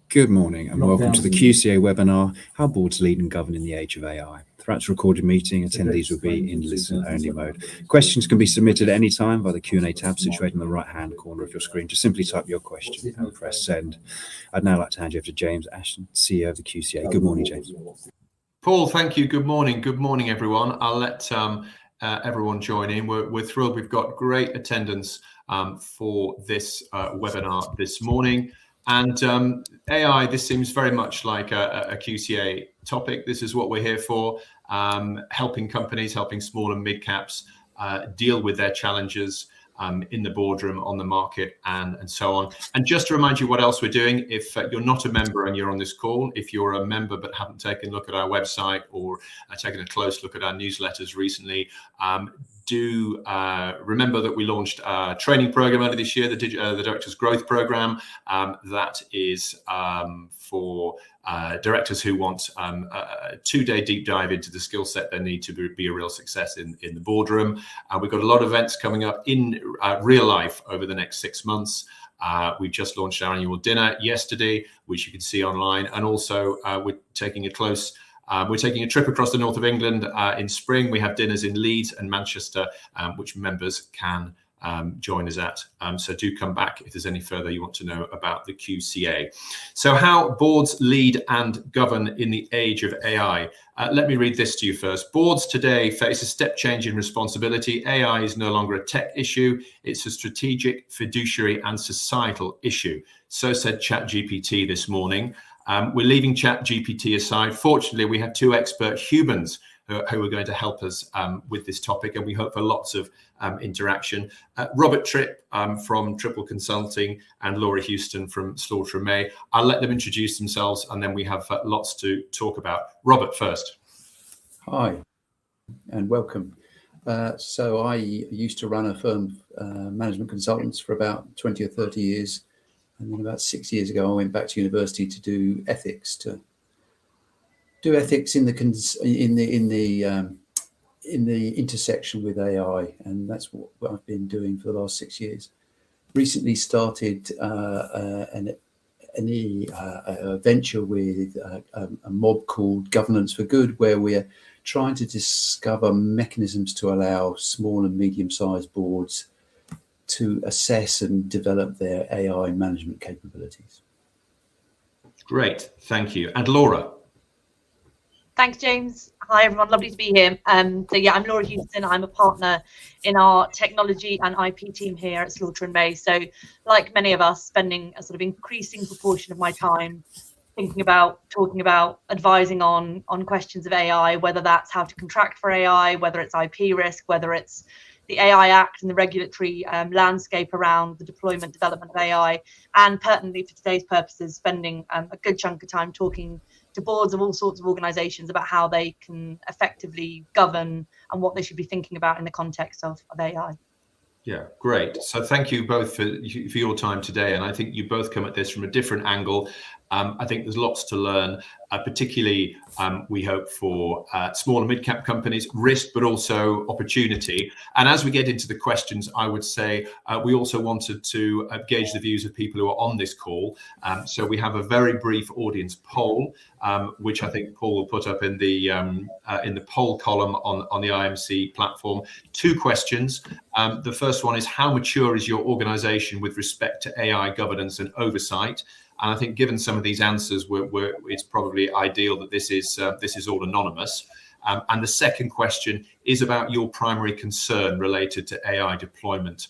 Good morning and welcome to the QCA webinar, How Boards Lead and Govern in the Age of AI. Throughout the recorded meeting, attendees will be in listen-only mode. Questions can be submitted at any time by the Q&A tab situated in the right-hand corner of your screen. Just simply type your question and press send. I'd now like to hand you over to James Ashton, CEO of the QCA. Good morning, James. Paul, thank you. Good morning. Good morning, everyone. I'll let everyone join in. We're thrilled. We've got great attendance for this webinar this morning. And AI, this seems very much like a QCA topic. This is what we're here for, helping companies, helping small and mid caps deal with their challenges in the boardroom, on the market, and so on. And just to remind you what else we're doing, if you're not a member and you're on this call, if you're a member but haven't taken a look at our website or taken a close look at our newsletters recently, do remember that we launched a training program earlier this year, the Directors Growth Program. That is for directors who want a 2-day deep dive into the skill set they need to be a real success in the boardroom. We've got a lot of events coming up in real life over the next 6 months. We just launched our annual dinner yesterday, which you can see online. And also we're taking a trip across the north of England in spring. We have dinners in Leeds and Manchester, which members can join us at. So do come back if there's any further you want to know about the QCA. So how boards lead and govern in the age of AI. Let me read this to you first. Boards today face a step change in responsibility. AI is no longer a tech issue. It's a strategic, fiduciary and societal issue. So said ChatGPT this morning. We're leaving ChatGPT aside. Fortunately, we have 2 expert humans who are going to help us with this topic, and we hope for lots of interaction. Robert Tripp from Triple Consulting and Laura Houston from Slaughter & May. I'll let them introduce themselves, and then we have lots to talk about. Robert first. Hi, and welcome. So I used to run a firm, management consultants, for about 20 or 30 years. And then about 6 years ago, I went back to university to do ethics, in the intersection with AI, and that's what I've been doing for the last 6 years. Recently started a venture with a mob called Governance for Good, where we're trying to discover mechanisms to allow small and medium-sized boards to assess and develop their AI management capabilities. Great, thank you. And Laura. Thanks, James. Hi, everyone. Lovely to be here. So yeah, I'm Laura Houston. I'm a partner in our technology and IP team here at Slaughter & May. So like many of us, spending a sort of increasing proportion of my time thinking about, talking about, advising on questions of AI, whether that's how to contract for AI, whether it's IP risk, whether it's the AI Act and the regulatory landscape around the deployment, development of AI, and pertinently for today's purposes, spending a good chunk of time talking to boards of all sorts of organisations about how they can effectively govern and what they should be thinking about in the context of AI. Yeah, great. So thank you both for your time today. And I think you both come at this from a different angle. I think there's lots to learn, particularly we hope for small and mid-cap companies, risk, but also opportunity. And as we get into the questions, I would say we also wanted to gauge the views of people who are on this call. So we have a very brief audience poll, which I think Paul will put up in the poll column on the IMC platform. 2 questions. The first one is, how mature is your organization with respect to AI governance and oversight? And I think given some of these answers, it's probably ideal that this is all anonymous. And the second question is about your primary concern related to AI deployment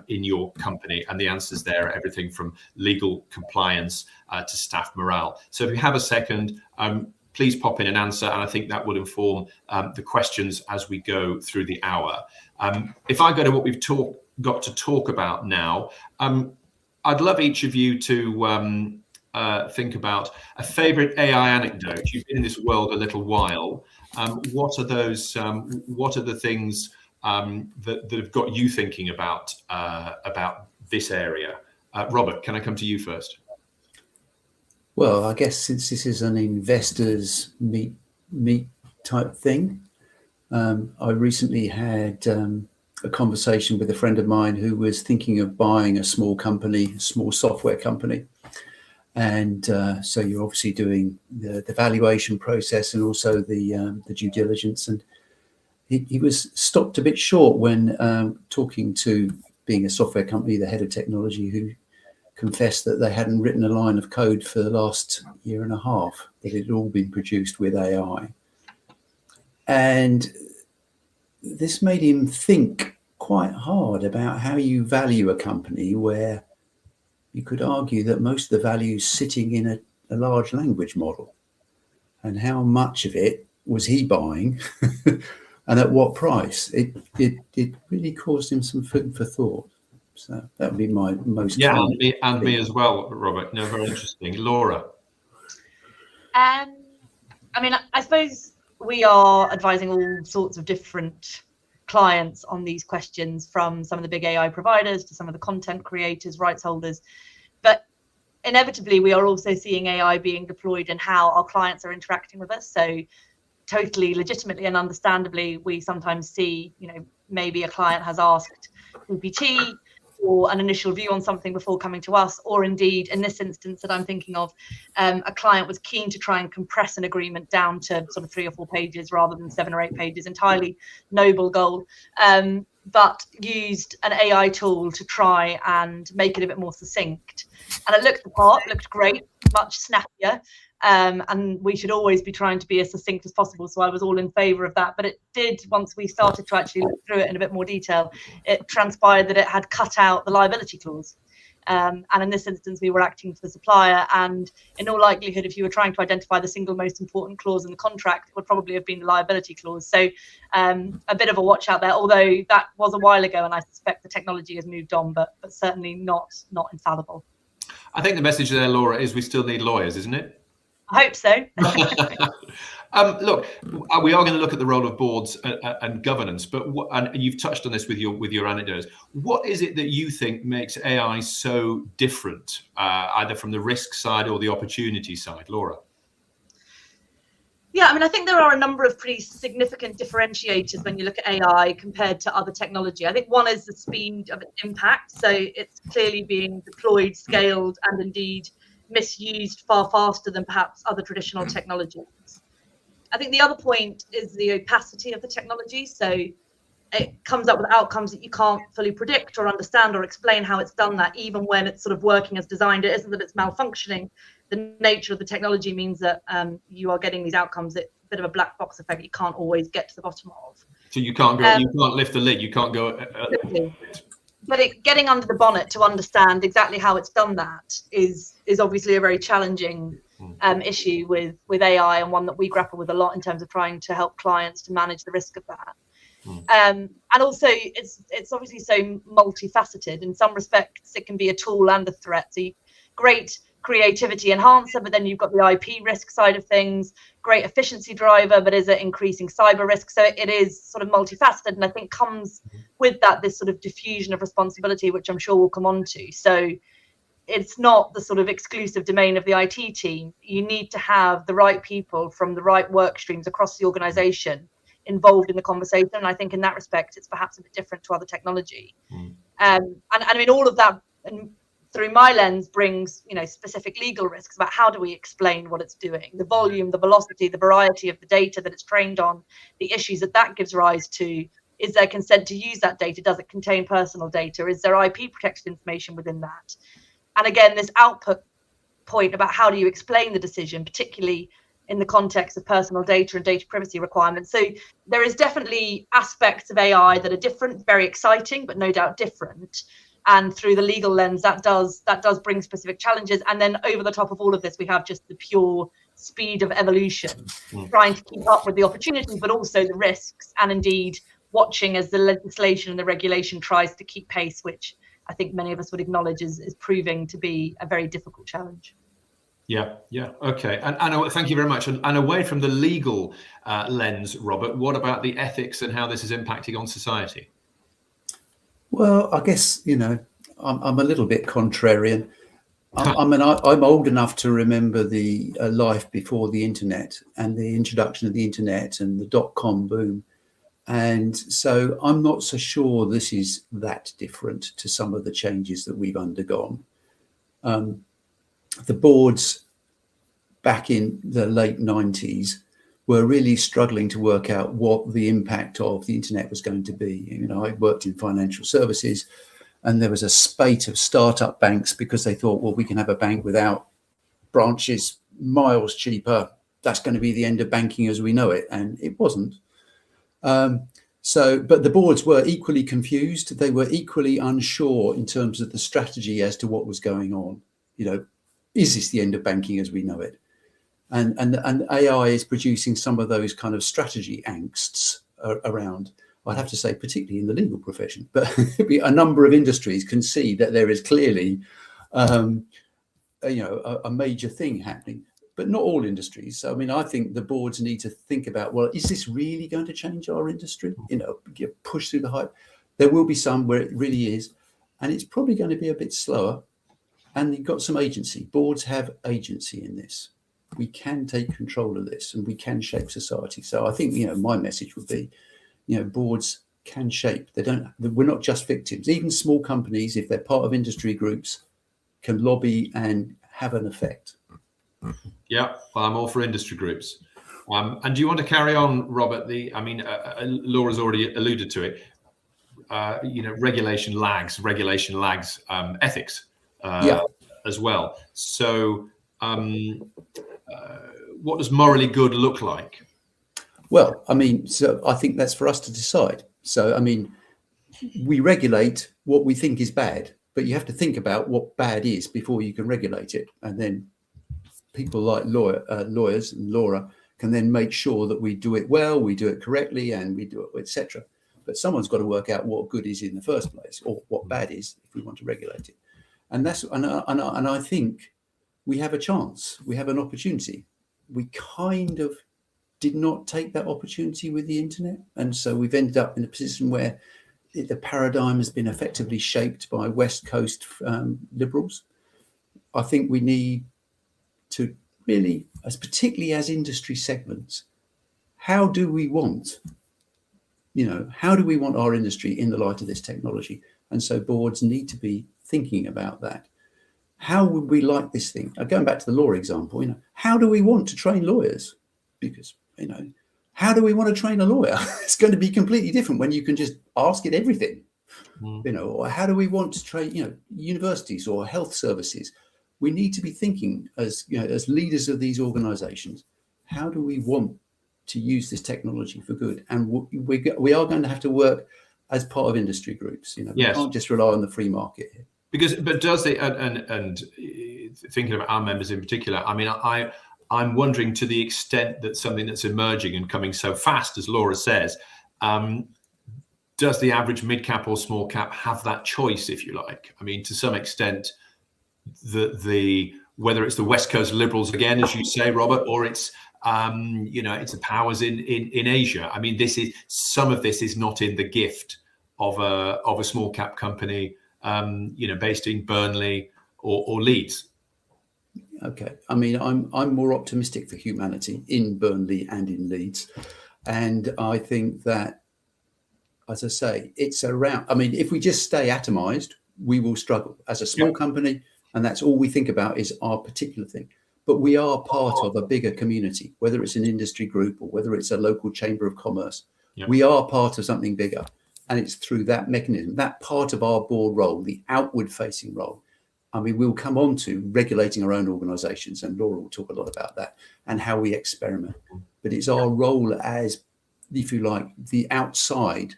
in your company. And the answers there are everything from legal compliance to staff morale. So if you have a second, please pop in an answer. And I think that would inform the questions as we go through the hour. If I go to what we've got to talk about now, I'd love each of you to think about a favorite AI anecdote. You've been in this world a little while. What are those? What are the things that have got you thinking about this area? Robert, can I come to you first? Well, I guess since this is an investors meet type thing, I recently had a conversation with a friend of mine who was thinking of buying a small company, a small software company. And so you're obviously doing the valuation process and also the due diligence. And he was stopped a bit short when talking to, being a software company, the head of technology, who confessed that they hadn't written a line of code for the last year and a half, that it had all been produced with AI. And this made him think quite hard about how you value a company where you could argue that most of the value is sitting in a large language model, and how much of it was he buying and at what price. It really caused him some food for thought. So that would be my most... Yeah, and me as well, Robert. No, very interesting. Laura? I mean, I suppose we are advising all sorts of different clients on these questions, from some of the big AI providers to some of the content creators, rights holders. But inevitably, we are also seeing AI being deployed in how our clients are interacting with us. So totally legitimately and understandably, we sometimes see, maybe a client has asked GPT or an initial view on something before coming to us, or indeed in this instance that I'm thinking of, a client was keen to try and compress an agreement down to sort of 3 or 4 pages rather than 7 or 8 pages. Entirely noble goal, but used an AI tool to try and make it a bit more succinct. And it looked the part, looked great, much snappier. And we should always be trying to be as succinct as possible. So I was all in favour of that. But it did, once we started to actually look through it in a bit more detail, it transpired that it had cut out the liability clause. And in this instance, we were acting for the supplier. And in all likelihood, if you were trying to identify the single most important clause in the contract, it would probably have been the liability clause. So a bit of a watch out there, although that was a while ago, and I suspect the technology has moved on, but certainly not infallible. I think the message there, Laura, is we still need lawyers, isn't it? I hope so. Look, we are going to look at the role of boards and governance, but and you've touched on this with your anecdotes. What is it that you think makes AI so different, either from the risk side or the opportunity side, Laura? Yeah, I mean, I think there are a number of pretty significant differentiators when you look at AI compared to other technology. I think one is the speed of its impact. So it's clearly being deployed, scaled, and indeed misused far faster than perhaps other traditional technologies. I think the other point is the opacity of the technology. So it comes up with outcomes that you can't fully predict or understand or explain how it's done that, even when it's sort of working as designed. It isn't that it's malfunctioning. The nature of the technology means that you are getting these outcomes that a bit of a black box effect you can't always get to the bottom of. So you can't go, you can't lift the lid, you can't go. But getting under the bonnet to understand exactly how it's done that is obviously a very challenging issue with AI, and one that we grapple with a lot in terms of trying to help clients to manage the risk of that. And also it's obviously so multifaceted. In some respects, it can be a tool and a threat. So great creativity enhancer, but then you've got the IP risk side of things, great efficiency driver, but is it increasing cyber risk? So it is sort of multifaceted, and I think comes with that this sort of diffusion of responsibility, which I'm sure we'll come on to. So it's not the sort of exclusive domain of the IT team. You need to have the right people from the right work streams across the organization involved in the conversation. And I think in that respect, it's perhaps a bit different to other technology. And I mean, all of that, and through my lens, brings, specific legal risks about how do we explain what it's doing, the volume, the velocity, the variety of the data that it's trained on, the issues that gives rise to. Is there consent to use that data? Does it contain personal data? Is there IP protected information within that? And again, this output point about how do you explain the decision, particularly in the context of personal data and data privacy requirements. So there is definitely aspects of AI that are different, very exciting, but no doubt different. And through the legal lens, that does bring specific challenges. And then over the top of all of this, we have just the pure speed of evolution, trying to keep up with the opportunities, but also the risks, and indeed watching as the legislation and the regulation tries to keep pace, which I think many of us would acknowledge is proving to be a very difficult challenge. Yeah. Okay. And thank you very much. And away from the legal lens, Robert, what about the ethics and how this is impacting on society? Well, I guess, I'm a little bit contrarian. I'm old enough to remember the life before the internet and the introduction of the internet and the dot-com boom. And so I'm not so sure this is that different to some of the changes that we've undergone. the boards back in the late 90s were really struggling to work out what the impact of the internet was going to be. You know, I worked in financial services, and there was a spate of startup banks because they thought, well, we can have a bank without branches, miles cheaper. That's going to be the end of banking as we know it. And it wasn't. But the boards were equally confused. They were equally unsure in terms of the strategy as to what was going on. You know, is this the end of banking as we know it? And AI is producing some of those kind of strategy angsts around. I'd have to say, particularly in the legal profession, but a number of industries can see that there is clearly, a major thing happening, but not all industries. So, I mean, I think the boards need to think about, well, is this really going to change our industry? You know, get pushed through the hype. There will be some where it really is, and it's probably going to be a bit slower. And you've got some agency. Boards have agency in this. We can take control of this, and we can shape society. So I think, my message would be, boards can shape. We're not just victims. Even small companies, if they're part of industry groups, can lobby and have an effect. Yeah, well, I'm all for industry groups. And do you want to carry on, Robert? Laura's already alluded to it. Regulation lags ethics as well. So what does morally good look like? Well, so I think that's for us to decide. So, we regulate what we think is bad, but you have to think about what bad is before you can regulate it. And then people like lawyers and Laura can then make sure that we do it well, we do it correctly, and we do it, etc. But someone's got to work out what good is in the first place, or what bad is if we want to regulate it. And I think we have a chance. We have an opportunity. We kind of did not take that opportunity with the internet. And so we've ended up in a position where the paradigm has been effectively shaped by West Coast liberals. I think we need to really, particularly as industry segments, how do we want our industry in the light of this technology? And so boards need to be thinking about that. How would we like this thing? Going back to the law example, how do we want to train lawyers? Because, how do we want to train a lawyer? It's going to be completely different when you can just ask it everything, or how do we want to train, universities or health services? We need to be thinking as leaders of these organizations, how do we want to use this technology for good? And we are going to have to work as part of industry groups. We can't just rely on the free market here. But does it, and thinking about our members in particular, I'm wondering, to the extent that something that's emerging and coming so fast, as Laura says, does the average mid-cap or small cap have that choice, if you like? To some extent, the whether it's the West Coast liberals again, as you say, Robert, or it's it's the powers in Asia. Some of this is not in the gift of a small cap company, based in Burnley or Leeds. Okay, I'm more optimistic for humanity in Burnley and in Leeds, and I think that, as I say, it's around. If we just stay atomized, we will struggle as a small company, and that's all we think about is our particular thing. But we are part of a bigger community, whether it's an industry group or whether it's a local chamber of commerce. We are part of something bigger, and it's through that mechanism, that part of our board role, the outward-facing role. We'll come on to regulating our own organizations, and Laura will talk a lot about that and how we experiment. But it's our role as, if you like, the outside.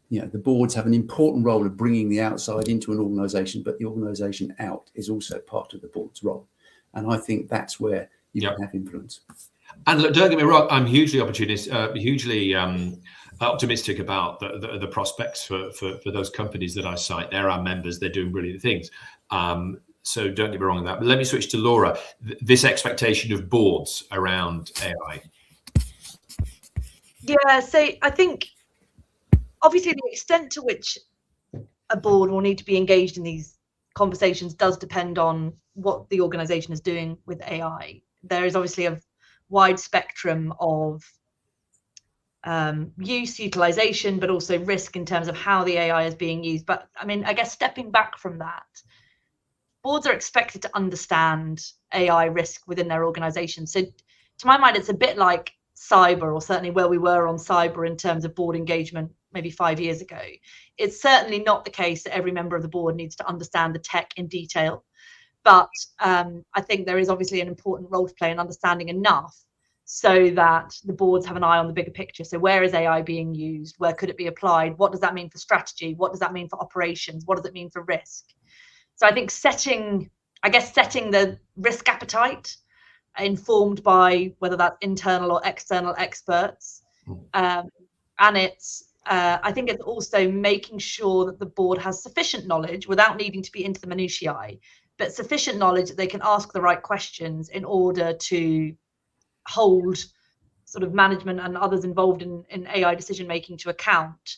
The boards have an important role of bringing the outside into an organization, but the organization out is also part of the board's role. And I think that's where you can have influence. And look, don't get me wrong, I'm hugely optimistic about the prospects for those companies that I cite. They're our members. They're doing brilliant things. So don't get me wrong on that. But let me switch to Laura. This expectation of boards around AI. Yeah, so I think obviously the extent to which a board will need to be engaged in these conversations does depend on what the organization is doing with AI. There is obviously a wide spectrum of use, utilization, but also risk in terms of how the AI is being used. But I guess stepping back from that, boards are expected to understand AI risk within their organization. So to my mind, it's a bit like cyber, or certainly where we were on cyber in terms of board engagement maybe 5 years ago. It's certainly not the case that every member of the board needs to understand the tech in detail. But I think there is obviously an important role to play in understanding enough so that the boards have an eye on the bigger picture. So where is AI being used? Where could it be applied? What does that mean for strategy? What does that mean for operations? What does it mean for risk? So I think setting the risk appetite informed by whether that's internal or external experts. And I think it's also making sure that the board has sufficient knowledge without needing to be into the minutiae, but sufficient knowledge that they can ask the right questions in order to hold sort of management and others involved in AI decision making to account.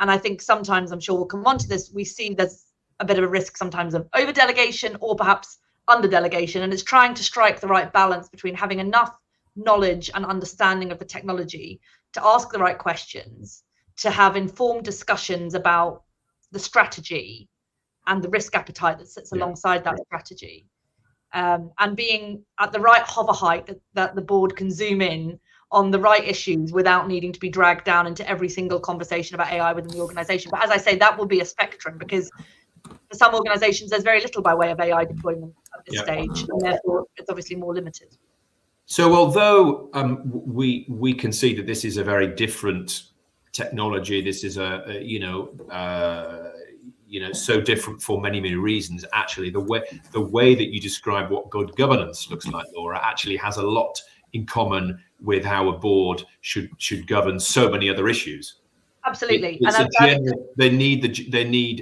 And I think sometimes, I'm sure we'll come on to this, we see there's a bit of a risk sometimes of over delegation or perhaps under delegation, and it's trying to strike the right balance between having enough knowledge and understanding of the technology to ask the right questions, to have informed discussions about the strategy and the risk appetite that sits alongside that strategy, and being at the right hover height that the board can zoom in on the right issues without needing to be dragged down into every single conversation about AI within the organization. But as I say, that will be a spectrum, because for some organizations there's very little by way of AI deployment at this stage, and therefore it's obviously more limited. So although we can see that this is a very different technology, this is so different for many reasons. Actually, the way that you describe what good governance looks like, Laura, actually has a lot in common with how a board should govern so many other issues. Absolutely. They need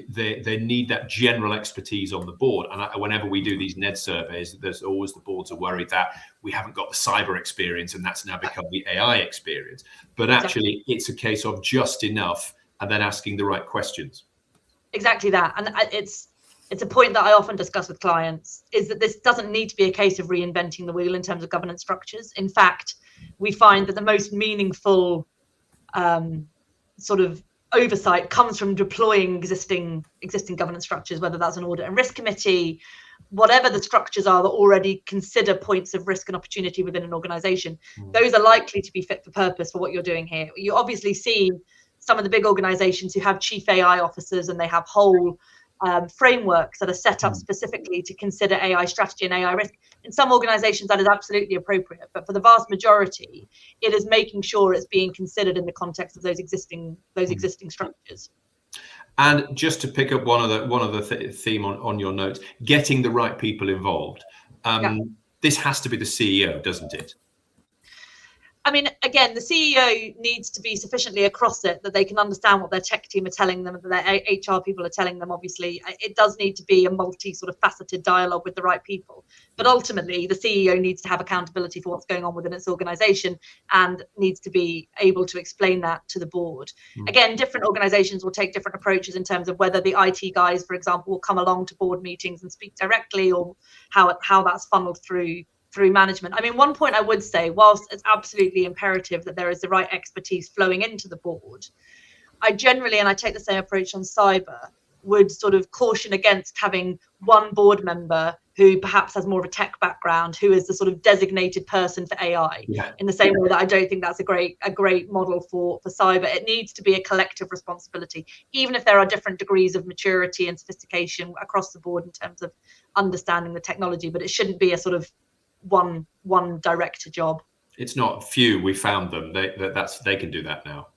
that general expertise on the board. And whenever we do these NED surveys, there's always the boards are worried that we haven't got the cyber experience, and that's now become the AI experience. But actually, it's a case of just enough, and then asking the right questions. Exactly that. And it's a point that I often discuss with clients, is that this doesn't need to be a case of reinventing the wheel in terms of governance structures. In fact, we find that the most meaningful sort of oversight comes from deploying existing governance structures, whether that's an audit and risk committee, whatever the structures are that already consider points of risk and opportunity within an organization. Those are likely to be fit for purpose for what you're doing here. You obviously see some of the big organizations who have chief AI officers, and they have whole frameworks that are set up specifically to consider AI strategy and AI risk. In some organizations, that is absolutely appropriate, but for the vast majority, it is making sure it's being considered in the context of those existing structures. And just to pick up one of the theme on your notes, getting the right people involved. This has to be the CEO, doesn't it? I mean, again, the CEO needs to be sufficiently across it that they can understand what their tech team are telling them, that their HR people are telling them. Obviously, it does need to be a faceted dialogue with the right people. But ultimately, the CEO needs to have accountability for what's going on within its organization, and needs to be able to explain that to the board. Again, different organizations will take different approaches in terms of whether the IT guys, for example, will come along to board meetings and speak directly, or how that's funneled through management. I mean, one point I would say, whilst it's absolutely imperative that there is the right expertise flowing into the board, I generally, and I take the same approach on cyber, would sort of caution against having one board member who perhaps has more of a tech background, who is the sort of designated person for AI. In the same way that I don't think that's a great model for cyber. It needs to be a collective responsibility, even if there are different degrees of maturity and sophistication across the board in terms of understanding the technology, but it shouldn't be a sort of one director job. It's not few. We found them. They can do that now,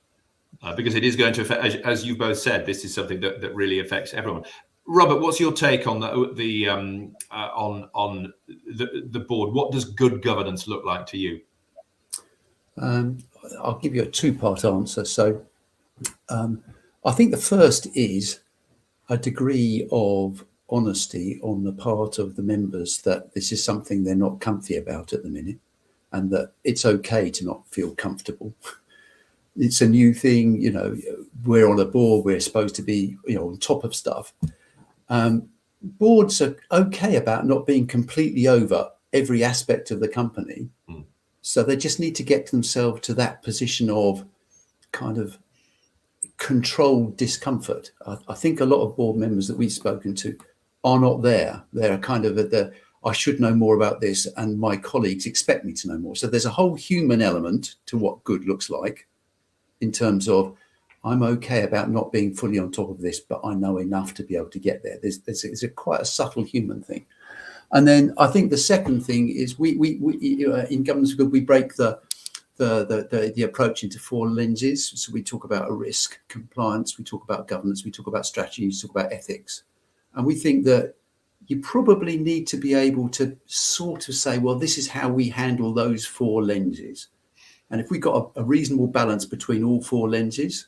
because it is going to affect, as you both said, this is something that really affects everyone. Robert, what's your take on the board? What does good governance look like to you? I'll give you a two-part answer. So I think the first is a degree of honesty on the part of the members that this is something they're not comfy about at the minute, and that it's okay to not feel comfortable. It's a new thing, we're on a board, we're supposed to be, on top of stuff. Boards are okay about not being completely over every aspect of the company. So they just need to get themselves to that position of kind of controlled discomfort. I think a lot of board members that we've spoken to are not there. They're kind of at the, I should know more about this, and my colleagues expect me to know more. So there's a whole human element to what good looks like, in terms of, I'm okay about not being fully on top of this, but I know enough to be able to get there. It's quite a subtle human thing. And then I think the second thing is we in governance for good, we break the approach into 4 lenses. So we talk about a risk, compliance, we talk about governance, we talk about strategy, we talk about ethics. And we think that you probably need to be able to sort of say, well, this is how we handle those 4 lenses. And if we got a reasonable balance between all 4 lenses,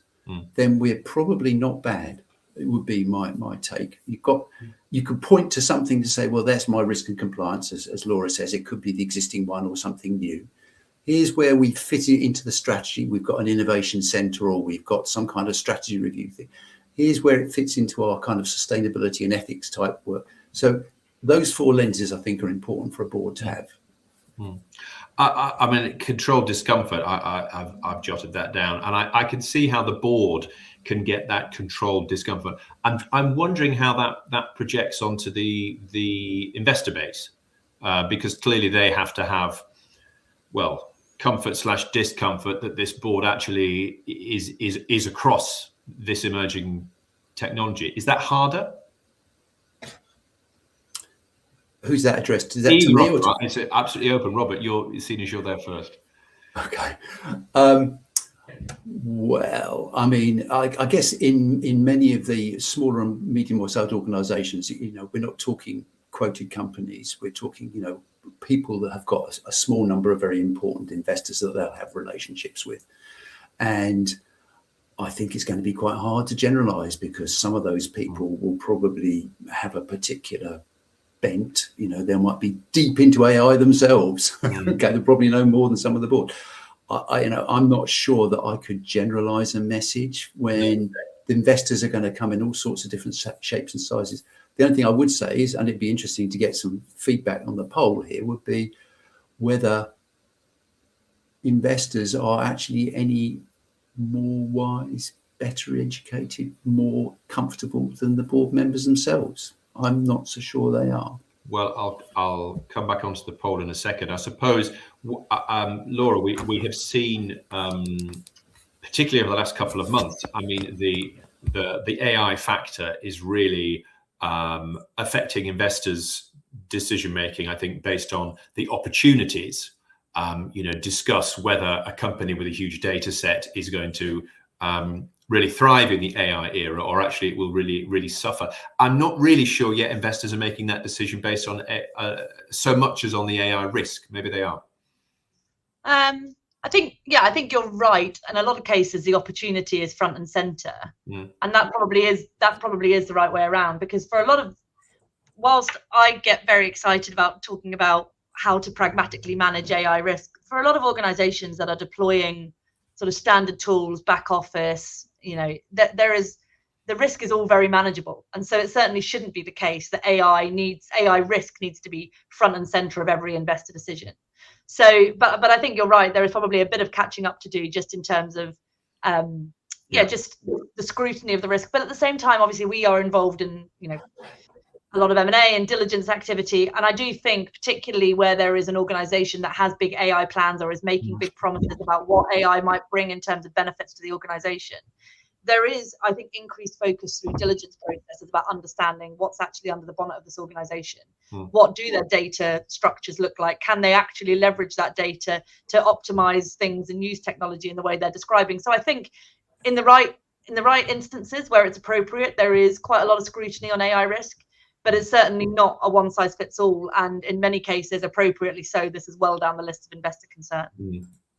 then we're probably not bad. It would be my take. You could point to something to say, well, that's my risk and compliance, as Laura says. It could be the existing one or something new. Here's where we fit it into the strategy. We've got an innovation center, or we've got some kind of strategy review thing. Here's where it fits into our kind of sustainability and ethics type work. So those 4 lenses, I think, are important for a board to have. I mean, controlled discomfort, I've jotted that down, and I can see how the board can get that controlled discomfort. I'm wondering how that projects onto the investor base, because clearly they have to have, well, comfort/discomfort that this board actually is across this emerging technology. Is that harder? Who's that addressed? Is that to me or to... It's absolutely open. Robert, seeing as you're there first. Okay. Well, I mean, I guess in many of the smaller and medium or sized organisations, we're not talking quoted companies. We're talking, people that have got a small number of very important investors that they'll have relationships with. And I think it's going to be quite hard to generalise, because some of those people will probably have a particular bent. They might be deep into AI themselves. Okay, they probably know more than some of the board. I'm not sure that I could generalize a message when the investors are going to come in all sorts of different shapes and sizes. The only thing I would say is, and it'd be interesting to get some feedback on the poll here, would be whether investors are actually any more wise, better educated, more comfortable than the board members themselves. I'm not so sure they are. Well, I'll come back onto the poll in a second. I suppose, Laura, we have seen, particularly over the last couple of months, I mean, the AI factor is really affecting investors' decision making. I think based on the opportunities, discuss whether a company with a huge data set is going to really thrive in the AI era, or actually it will really suffer. I'm not really sure yet investors are making that decision based on so much as on the AI risk. Maybe they are. I think you're right. In a lot of cases, the opportunity is front and center, and that probably is the right way around. Because for a lot of, whilst I get very excited about talking about how to pragmatically manage AI risk, for a lot of organizations that are deploying sort of standard tools, back office, the risk is all very manageable. And so it certainly shouldn't be the case that AI risk needs to be front and center of every investor decision. So, but I think you're right. There is probably a bit of catching up to do just in terms of, just the scrutiny of the risk. But at the same time, obviously, we are involved in, a lot of M&A and diligence activity. And I do think, particularly where there is an organization that has big AI plans or is making big promises about what AI might bring in terms of benefits to the organization, there is, I think, increased focus through diligence processes about understanding what's actually under the bonnet of this organization. What do their data structures look like? Can they actually leverage that data to optimize things and use technology in the way they're describing? So I think in the right instances where it's appropriate, there is quite a lot of scrutiny on AI risk. But it's certainly not a one size fits all. And in many cases, appropriately so, this is well down the list of investor concern.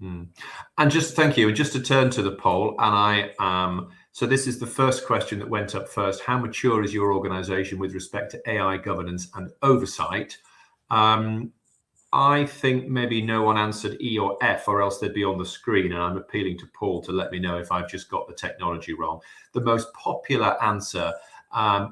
And just thank you. And just to turn to the poll, and so this is the first question that went up first. How mature is your organization with respect to AI governance and oversight? I think maybe no one answered E or F, or else they'd be on the screen. And I'm appealing to Paul to let me know if I've just got the technology wrong. The most popular answer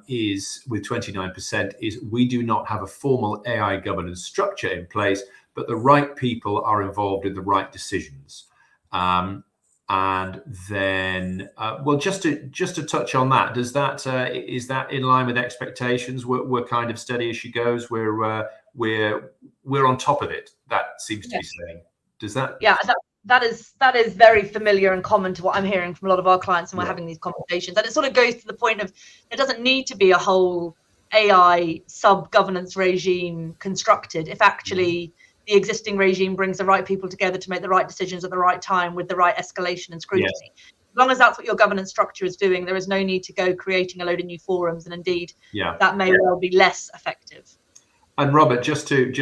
is, with 29%, is we do not have a formal AI governance structure in place, but the right people are involved in the right decisions. And then, well, just to touch on that, does that is that in line with expectations? We're kind of steady as she goes. We're on top of it. That seems to be saying. Does that? Yeah, that is very familiar and common to what I'm hearing from a lot of our clients when we're having these conversations. And it sort of goes to the point of there doesn't need to be a whole AI sub-governance regime constructed if actually the existing regime brings the right people together to make the right decisions at the right time with the right escalation and scrutiny. Yes. As long as that's what your governance structure is doing, there is no need to go creating a load of new forums, and indeed that may well be less effective. And Robert, just to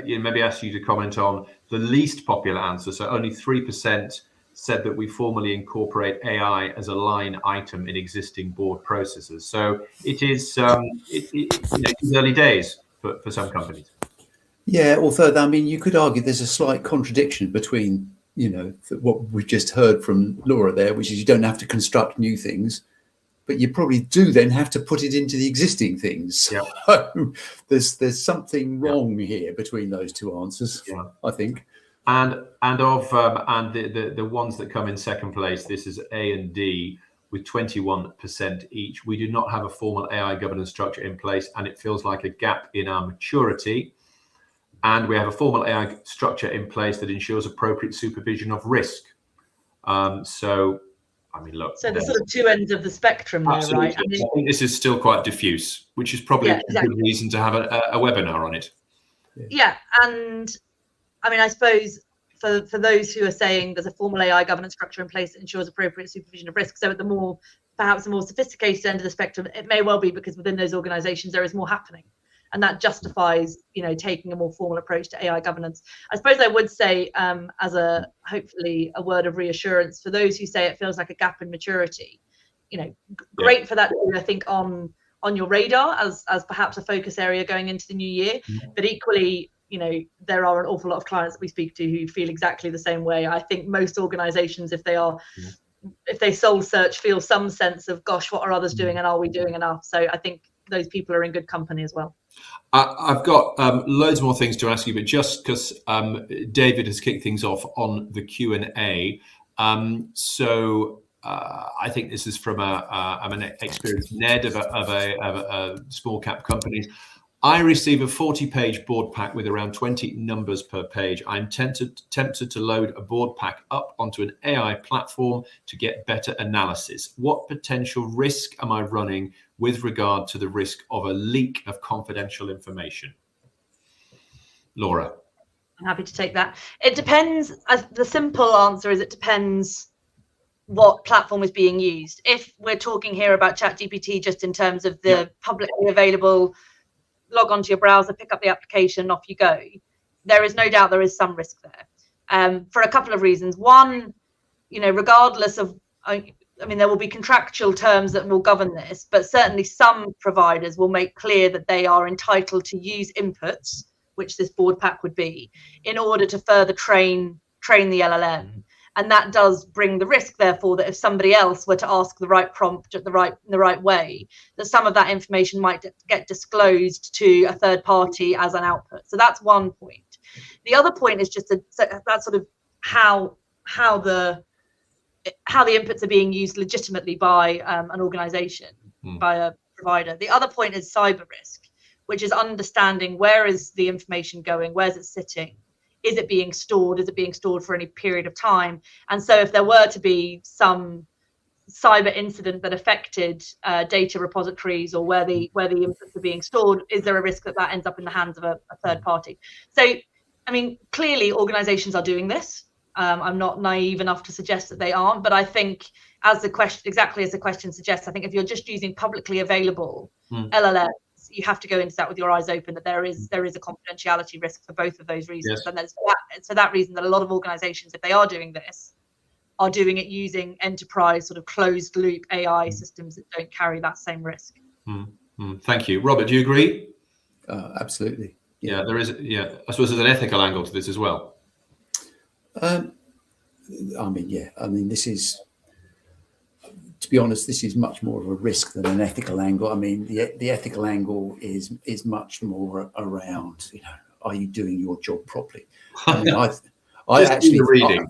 maybe ask you to comment on the least popular answer. So only 3% said that we formally incorporate AI as a line item in existing board processes. So it is it's early days for some companies. Yeah, although I mean, you could argue there's a slight contradiction between what we've just heard from Laura there, which is you don't have to construct new things, but you probably do then have to put it into the existing things. Yeah. So there's something wrong here between those two answers. Yeah. I think. And the ones that come in second place, this is A and D with 21% each. We do not have a formal AI governance structure in place, and it feels like a gap in our maturity. And we have a formal AI structure in place that ensures appropriate supervision of risk. So, I mean, look. So the sort of two ends of the spectrum there, right? I think this is still quite diffuse, which is probably a good reason to have a webinar on it. Yeah, and I mean, I suppose for those who are saying there's a formal AI governance structure in place that ensures appropriate supervision of risk, so at perhaps the more sophisticated end of the spectrum, it may well be because within those organizations there is more happening. And that justifies, taking a more formal approach to AI governance. I suppose I would say, as hopefully a word of reassurance for those who say it feels like a gap in maturity, great for that, I think, on your radar as perhaps a focus area going into the new year. But equally, there are an awful lot of clients that we speak to who feel exactly the same way. I think most organizations, if they soul search, feel some sense of, gosh, what are others doing and are we doing enough? So I think those people are in good company as well. I've got loads more things to ask you, but just because David has kicked things off on the Q&A, so I think this is from an experienced Ned of a small cap company. I receive a 40-page board pack with around 20 numbers per page. I'm tempted to load a board pack up onto an AI platform to get better analysis. What potential risk am I running with regard to the risk of a leak of confidential information? Laura. I'm happy to take that. It depends. The simple answer is it depends what platform is being used. If we're talking here about ChatGPT just in terms of the publicly available, log onto your browser, pick up the application, off you go, there is no doubt there is some risk there, for a couple of reasons. One, regardless of, there will be contractual terms that will govern this, but certainly some providers will make clear that they are entitled to use inputs, which this board pack would be, in order to further train the LLM. And that does bring the risk, therefore, that if somebody else were to ask the right prompt in the right way, that some of that information might get disclosed to a third party as an output. So that's one point. The other point is just that sort of how the inputs are being used legitimately by an organization, by a provider. The other point is cyber risk, which is understanding where is the information going, where's it sitting, is it being stored, is it being stored for any period of time? And so if there were to be some cyber incident that affected data repositories or where the inputs are being stored, is there a risk that ends up in the hands of a third party? So, clearly organizations are doing this. I'm not naive enough to suggest that they aren't, but I think exactly as the question suggests, I think if you're just using publicly available LLMs, you have to go into that with your eyes open, that there is a confidentiality risk for both of those reasons. Yes. And it's for that reason that a lot of organizations, if they are doing this, are doing it using enterprise sort of closed loop AI systems that don't carry that same risk. Thank you. Robert, do you agree? Absolutely. Yeah, there is. Yeah, I suppose there's an ethical angle to this as well. This is, to be honest, this is much more of a risk than an ethical angle. The ethical angle is much more around, are you doing your job properly? I actually reading.